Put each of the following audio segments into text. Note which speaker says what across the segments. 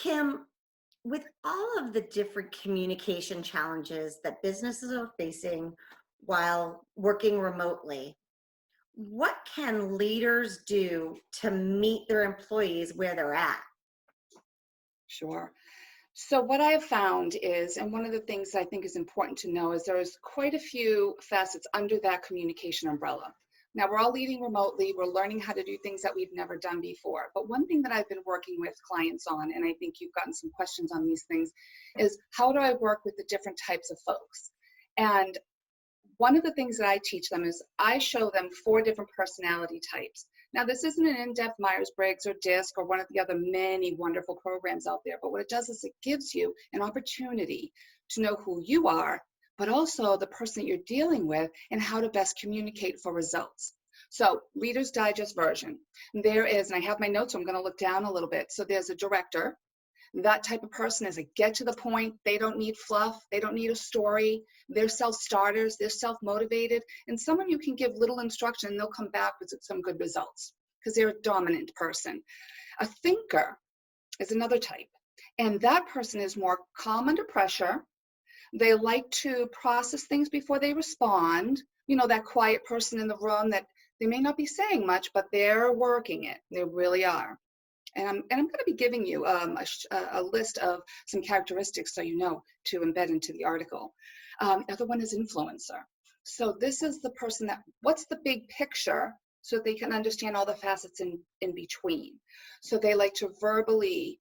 Speaker 1: Kim, with all of the different communication challenges that businesses are facing while working remotely, what can leaders do to meet their employees where they're at?
Speaker 2: Sure. So what I have found is, and one of the things I think is important to know is there's quite a few facets under that communication umbrella. Now we're all leading remotely, we're learning how to do things that we've never done before. But one thing that I've been working with clients on, and I think you've gotten some questions on these things, is how do I work with the different types of folks? And one of the things that I teach them is I show them 4 different personality types. Now, this isn't an in-depth Myers-Briggs or DISC or one of the other many wonderful programs out there, but what it does is it gives you an opportunity to know who you are, but also the person that you're dealing with and how to best communicate for results. So, Reader's Digest version. There is, and I have my notes, so I'm going to look down a little bit. So there's a director. That type of person is a get to the point. They don't need fluff. They don't need a story. They're self-starters. They're self-motivated. And someone you can give little instruction and they'll come back with some good results because they're a dominant person. A thinker is another type. And that person is more calm under pressure. They like to process things before they respond. You know, that quiet person in the room that they may not be saying much, but they're working it. They really are. And I'm going to be giving you a list of some characteristics so you know to embed into the article. The other one is influencer. So this is the person that, what's the big picture so that they can understand all the facets in between. So they like to verbally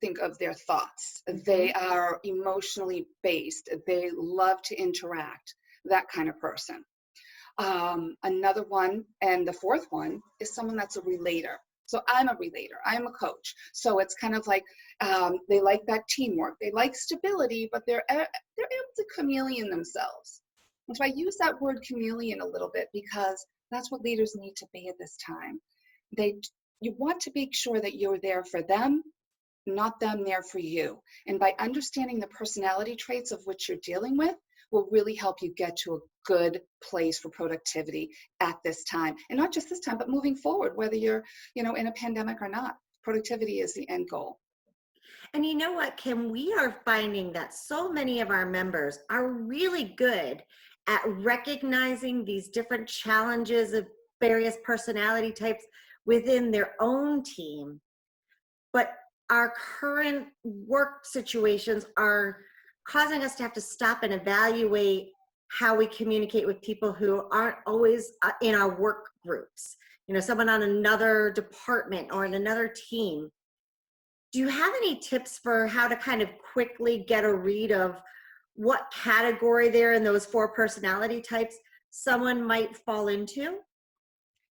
Speaker 2: think of their thoughts. They are emotionally based. They love to interact, that kind of person. Another one, and the fourth one, is someone that's a relator. So I'm a relator, I'm a coach. So it's kind of like they like that teamwork. They like stability, but they're able to chameleon themselves. And so I use that word chameleon a little bit because that's what leaders need to be at this time. You want to make sure that you're there for them, not them there for you. And by understanding the personality traits of which you're dealing with will really help you get to a good place for productivity at this time. And not just this time, but moving forward, whether you're, in a pandemic or not. Productivity is the end goal.
Speaker 1: And you know what, Kim? We are finding that so many of our members are really good at recognizing these different challenges of various personality types within their own team. But our current work situations are causing us to have to stop and evaluate how we communicate with people who aren't always in our work groups, someone on another department or in another team. Do you have any tips for how to kind of quickly get a read of what category there in those 4 personality types someone might fall into?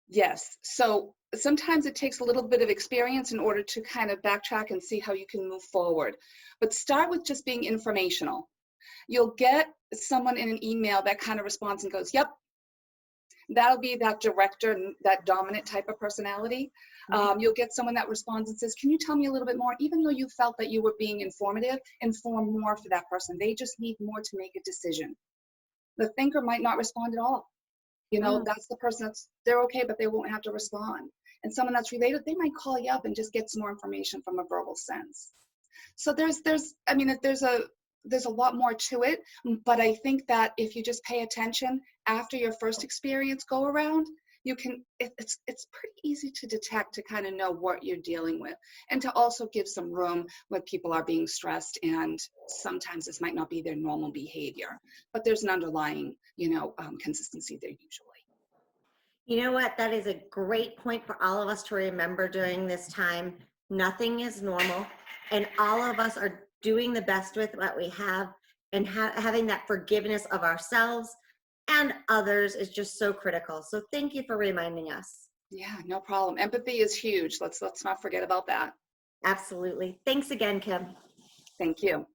Speaker 2: Yes. So sometimes it takes a little bit of experience in order to kind of backtrack and see how you can move forward. But start with just being informational. You'll get someone in an email that kind of responds and goes, yep, that'll be that director, that dominant type of personality. You'll get someone that responds and says, can you tell me a little bit more? Even though you felt that you were being informative, inform more for that person. They just need more to make a decision. The thinker might not respond at all. That's the person they're okay, but they won't have to respond. And someone that's related, they might call you up and just get some more information from a verbal sense. So there's a lot more to it, but I think that if you just pay attention after your first experience go around, it's pretty easy to detect, to kind of know what you're dealing with, and to also give some room when people are being stressed, and sometimes this might not be their normal behavior, but there's an underlying consistency there usually.
Speaker 1: You know what? That is a great point for all of us to remember during this time. Nothing is normal, and all of us are doing the best with what we have, and having that forgiveness of ourselves and others is just so critical. So thank you for reminding us.
Speaker 2: Yeah, no problem. Empathy is huge. Let's not forget about that.
Speaker 1: Absolutely. Thanks again, Kim.
Speaker 2: Thank you.